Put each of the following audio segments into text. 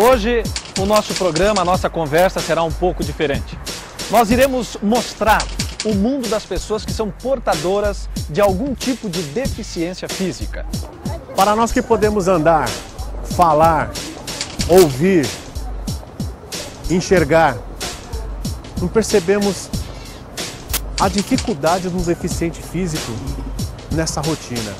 Hoje, o nosso programa, a nossa conversa será um pouco diferente. Nós iremos mostrar o mundo das pessoas que são portadoras de algum tipo de deficiência física. Para nós que podemos andar, falar, ouvir, enxergar, não percebemos a dificuldade de um deficiente físico nessa rotina.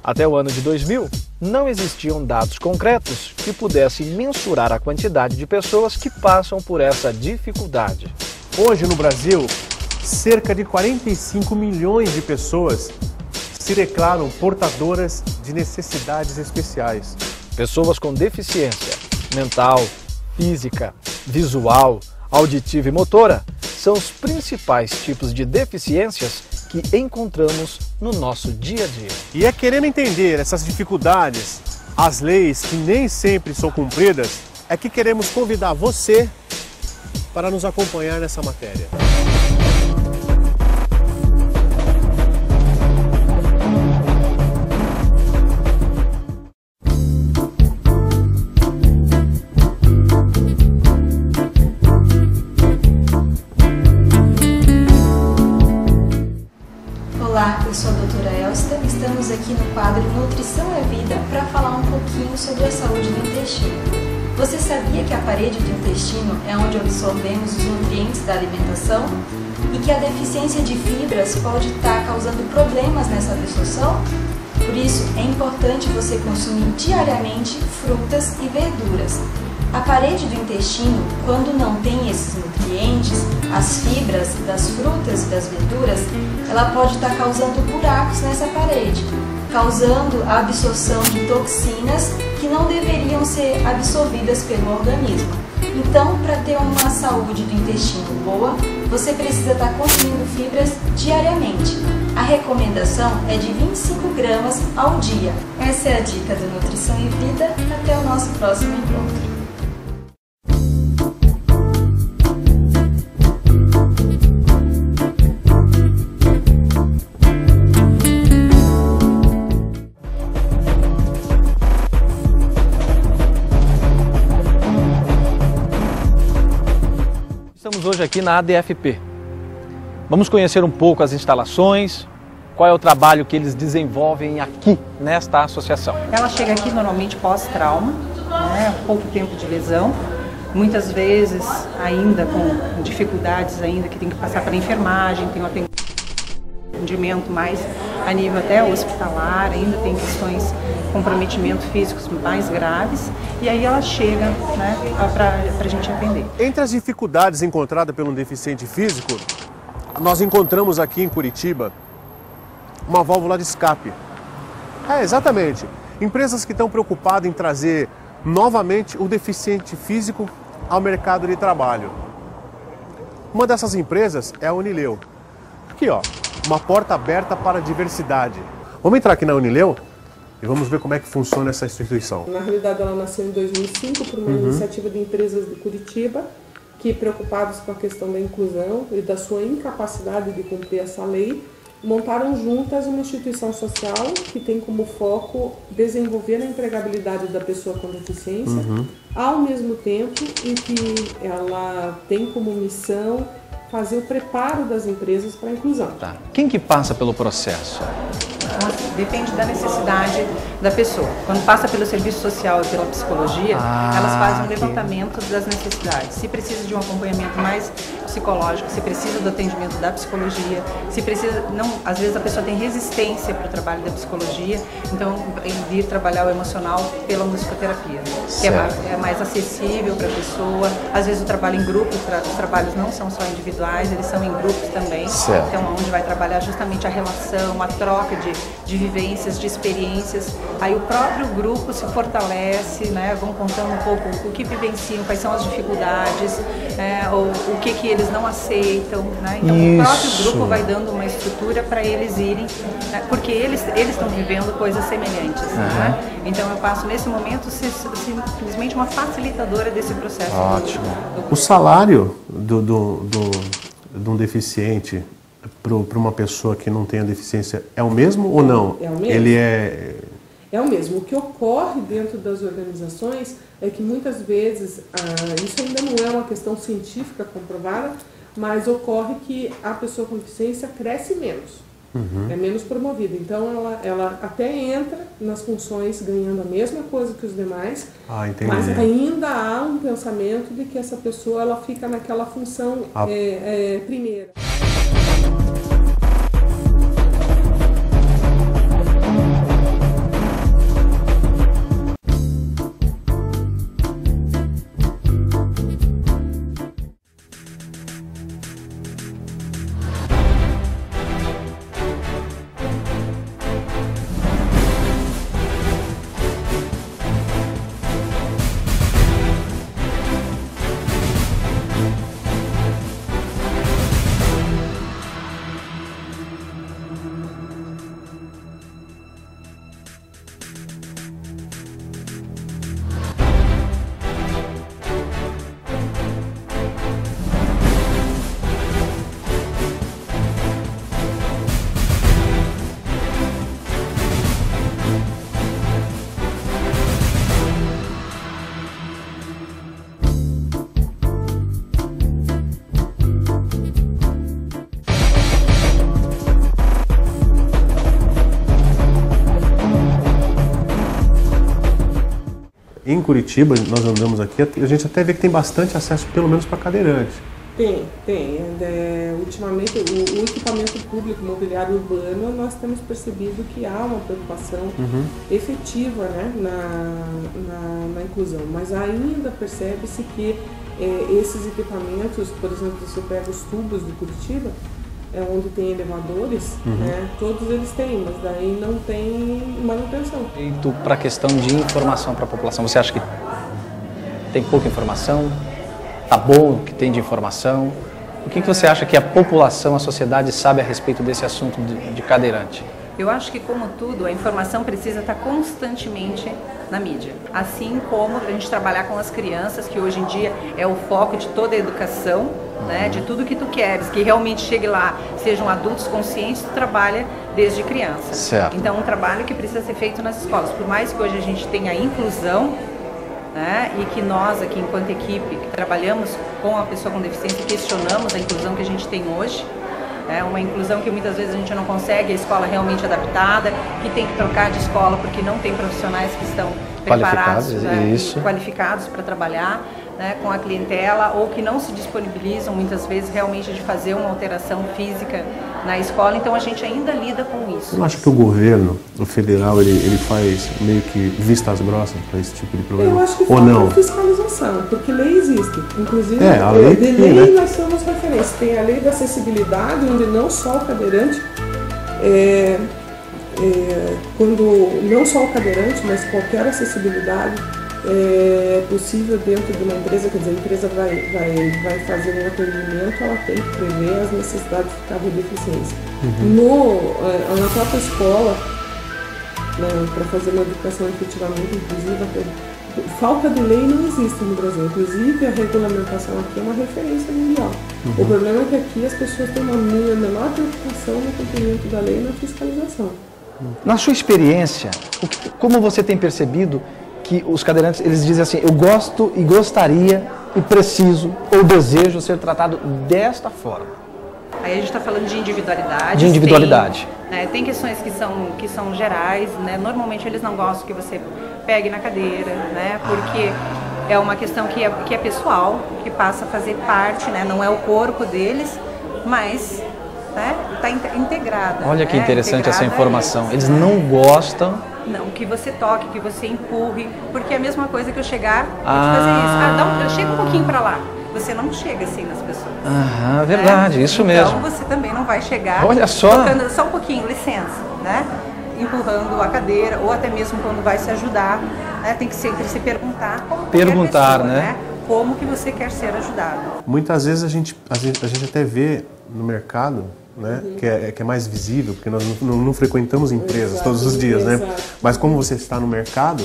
Até o ano de 2000, não existiam dados concretos que pudessem mensurar a quantidade de pessoas que passam por essa dificuldade. Hoje no Brasil, cerca de 45 milhões de pessoas se declaram portadoras de necessidades especiais. Pessoas com deficiência mental, física, visual, auditiva e motora são os principais tipos de deficiências que encontramos no nosso dia a dia. E é querendo entender essas dificuldades, as leis que nem sempre são cumpridas, é que queremos convidar você para nos acompanhar nessa matéria. Olá, eu sou a doutora Elsta. Estamos aqui no quadro Nutrição é Vida para falar um pouquinho sobre a saúde do intestino. Você sabia que a parede do intestino é onde absorvemos os nutrientes da alimentação e que a deficiência de fibras pode estar causando problemas nessa absorção? Por isso, é importante você consumir diariamente frutas e verduras. A parede do intestino, quando não tem esses nutrientes, as fibras das frutas e das verduras, ela pode estar causando buracos nessa parede, causando a absorção de toxinas que não deveriam ser absorvidas pelo organismo. Então, para ter uma saúde do intestino boa, você precisa estar consumindo fibras diariamente. A recomendação é de 25 gramas ao dia. Essa é a dica do Nutrição e Vida. Até o nosso próximo encontro. Estamos hoje aqui na ADFP. Vamos conhecer um pouco as instalações, qual é o trabalho que eles desenvolvem aqui nesta associação. Ela chega aqui normalmente pós-trauma, né, pouco tempo de lesão, muitas vezes ainda com dificuldades ainda que tem que passar pela enfermagem, tem um atendimento mais a nível até hospitalar, ainda tem questões de comprometimento físicos mais graves, e aí ela chega, né, para a gente atender. Entre as dificuldades encontradas pelo deficiente físico, nós encontramos aqui em Curitiba uma válvula de escape. Exatamente. Empresas que estão preocupadas em trazer novamente o deficiente físico ao mercado de trabalho. Uma dessas empresas é a Unileu. Aqui, ó, uma porta aberta para a diversidade. Vamos entrar aqui na Unileu e vamos ver como é que funciona essa instituição. Na realidade, ela nasceu em 2005 por uma iniciativa de empresas de Curitiba que, preocupados com a questão da inclusão e da sua incapacidade de cumprir essa lei, montaram juntas uma instituição social que tem como foco desenvolver a empregabilidade da pessoa com deficiência, ao mesmo tempo em que ela tem como missão fazer o preparo das empresas para a inclusão. Tá. Quem que passa pelo processo? Depende da necessidade da pessoa. Quando passa pelo serviço social e pela psicologia, elas fazem um levantamento das necessidades. Se precisa de um acompanhamento mais psicológico, se precisa do atendimento da psicologia, se precisa, não, às vezes a pessoa tem resistência para o trabalho da psicologia, então vir trabalhar o emocional pela musicoterapia, que é mais acessível para a pessoa. Às vezes o trabalho em grupo, os trabalhos não são só individuais, eles são em grupos também. Certo. Então, onde vai trabalhar justamente a relação, a troca de vivências, de experiências. Aí o próprio grupo se fortalece, né? Vão contando um pouco o que vivenciam, quais são as dificuldades, ou o que eles não aceitam, né? Então o próprio grupo vai dando uma estrutura para eles irem, né? Porque eles estão vivendo coisas semelhantes, né? Então eu passo nesse momento simplesmente uma facilitadora desse processo. Ótimo. O salário de um deficiente para uma pessoa que não tem a deficiência é o mesmo ou não? É o mesmo. Ele é é o mesmo. O que ocorre dentro das organizações é que muitas vezes, isso ainda não é uma questão científica comprovada, mas ocorre que a pessoa com deficiência cresce menos, é menos promovida. Então ela até entra nas funções ganhando a mesma coisa que os demais, mas ainda há um pensamento de que essa pessoa ela fica naquela função primeira. Em Curitiba, nós andamos aqui, a gente até vê que tem bastante acesso, pelo menos para cadeirante. Tem. Ultimamente, o equipamento público, mobiliário urbano, nós temos percebido que há uma preocupação efetiva, né, na inclusão. Mas ainda percebe-se que esses equipamentos, por exemplo, se você pega os tubos de Curitiba, onde tem elevadores, né, todos eles têm, mas daí não tem manutenção. Para a questão de informação para a população, você acha que tem pouca informação? Tá bom o que tem de informação? O que você acha que a população, a sociedade sabe a respeito desse assunto de cadeirante? Eu acho que, como tudo, a informação precisa estar constantemente na mídia. Assim como a gente trabalhar com as crianças, que hoje em dia é o foco de toda a educação, né, de tudo que tu queres, que realmente chegue lá, sejam adultos conscientes, tu trabalha desde criança. Certo. Então, um trabalho que precisa ser feito nas escolas. Por mais que hoje a gente tenha a inclusão, né, e que nós aqui, enquanto equipe, que trabalhamos com a pessoa com deficiência, questionamos a inclusão que a gente tem hoje, é uma inclusão que muitas vezes a gente não consegue, a escola realmente adaptada, que tem que trocar de escola porque não tem profissionais que estão preparados, qualificados para trabalhar, né, com a clientela, ou que não se disponibilizam muitas vezes realmente de fazer uma alteração física na escola. Então a gente ainda lida com isso. Eu acho que o governo, o federal, ele faz meio que vistas grossas para esse tipo de problema? Eu acho que falta fiscalização, porque lei existe. Inclusive, a lei de lei nós somos referência. Tem a lei da acessibilidade, onde não só o cadeirante, quando não só o cadeirante, mas qualquer acessibilidade é possível dentro de uma empresa. Quer dizer, a empresa vai fazer um atendimento, ela tem que prever as necessidades de cada deficiência. Na própria escola, né, para fazer uma educação efetivamente inclusiva, falta de lei não existe no Brasil. Inclusive, a regulamentação aqui é uma referência mundial. O problema é que aqui as pessoas têm uma menor preocupação no cumprimento da lei e na fiscalização. Na sua experiência, como você tem percebido que os cadeirantes, eles dizem assim, eu gosto e gostaria e preciso ou desejo ser tratado desta forma? Aí a gente está falando de individualidade. De individualidade. Tem questões que são gerais, né? Normalmente eles não gostam que você pegue na cadeira, né? Porque é uma questão que é pessoal, que passa a fazer parte, né? Não é o corpo deles, mas está integrada. Olha que interessante essa informação. Eles não gostam... Não, que você toque, que você empurre, porque é a mesma coisa que eu chegar e fazer isso. Chega um pouquinho para lá. Você não chega assim nas pessoas. Verdade, isso mesmo. Então você também não vai chegar tocando só um pouquinho, licença, né? Empurrando a cadeira, ou até mesmo quando vai se ajudar, né? Tem que sempre se perguntar como pessoa, né? Como que você quer ser ajudado. Muitas vezes a gente até vê no mercado, né, que é mais visível, porque nós não frequentamos empresas todos os dias, né? Mas como você está no mercado,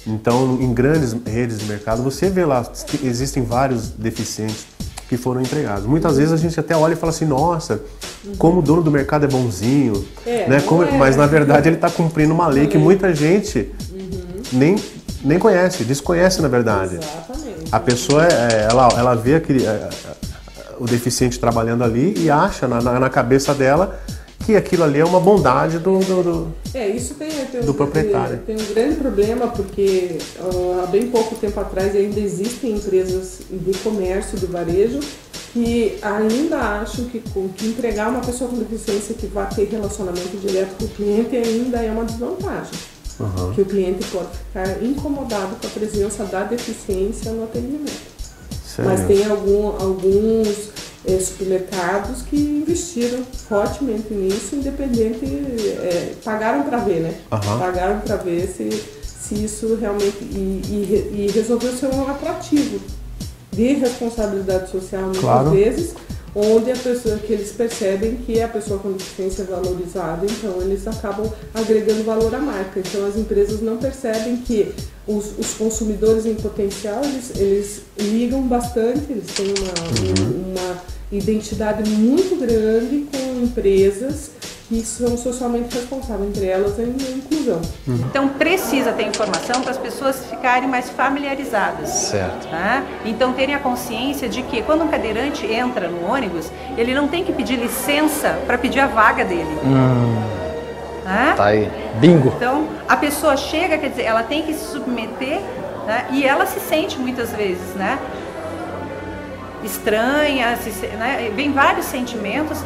então em grandes redes de mercado, você vê lá, existem vários deficientes que foram empregados. Muitas vezes a gente até olha e fala assim, nossa, como o dono do mercado é bonzinho, né? Mas na verdade ele está cumprindo uma lei que muita gente nem conhece, desconhece na verdade. Exatamente. A pessoa, ela vê o deficiente trabalhando ali e acha na cabeça dela que aquilo ali é uma bondade Isso do proprietário. Tem um grande problema, porque há bem pouco tempo atrás ainda existem empresas de comércio, de varejo, que ainda acham que empregar uma pessoa com deficiência que vai ter relacionamento direto com o cliente ainda é uma desvantagem. Que o cliente pode ficar incomodado com a presença da deficiência no atendimento. Sério? Mas tem alguns supermercados que investiram fortemente nisso, independente, pagaram para ver, né? Pagaram para ver se isso realmente, e resolveu ser um atrativo de responsabilidade social muitas vezes, onde que eles percebem que a pessoa com deficiência é valorizada, então eles acabam agregando valor à marca. Então as empresas não percebem que os consumidores em potencial, eles ligam bastante, eles têm uma identidade muito grande com empresas que são socialmente responsáveis, entre elas a inclusão. Então precisa ter informação para as pessoas ficarem mais familiarizadas. Certo. Tá? Então terem a consciência de que quando um cadeirante entra no ônibus, ele não tem que pedir licença para pedir a vaga dele. Tá aí, bingo. Então a pessoa chega, quer dizer, ela tem que se submeter, né? E ela se sente muitas vezes, né? Estranha, né? Vem vários sentimentos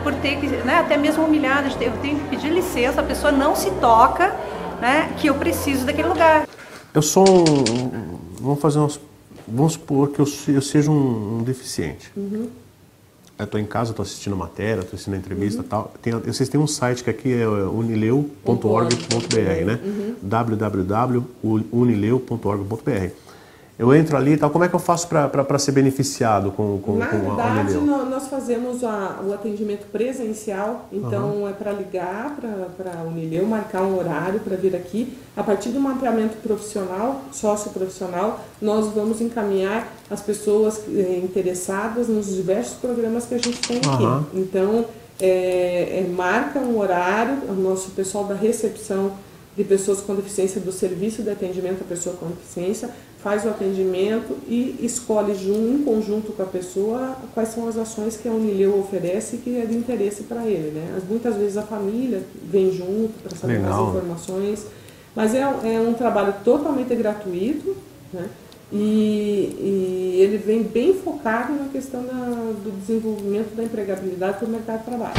por ter que, né? Até mesmo humilhada, eu tenho que pedir licença, a pessoa não se toca, né? Que eu preciso daquele lugar. Eu sou vamos supor que eu seja um deficiente. Eu estou em casa, estou assistindo matéria, estou assistindo a entrevista e tal. Vocês têm um site que aqui é unileu.org.br, né? www.unileu.org.br. Eu entro ali e tal, como é que eu faço para ser beneficiado com a Unileu? Na verdade, nós fazemos o atendimento presencial, então é para ligar para a Unileu, marcar um horário para vir aqui. A partir do mapeamento profissional, socioprofissional, nós vamos encaminhar as pessoas interessadas nos diversos programas que a gente tem aqui. Então, marca um horário, o nosso pessoal da recepção de pessoas com deficiência, do serviço de atendimento à pessoa com deficiência, faz o atendimento e escolhe em conjunto com a pessoa quais são as ações que a Unileu oferece e que é de interesse para ele, né? Muitas vezes a família vem junto para saber mais informações, mas é um trabalho totalmente gratuito, né? E ele vem bem focado na questão do desenvolvimento da empregabilidade para o mercado de trabalho.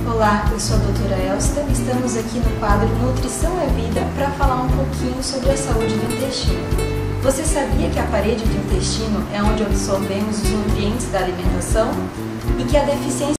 Olá, eu sou a doutora Elsta, estamos aqui no quadro Nutrição é Vida para falar um pouquinho sobre a saúde do intestino. Você sabia que a parede do intestino é onde absorvemos os nutrientes da alimentação e que a deficiência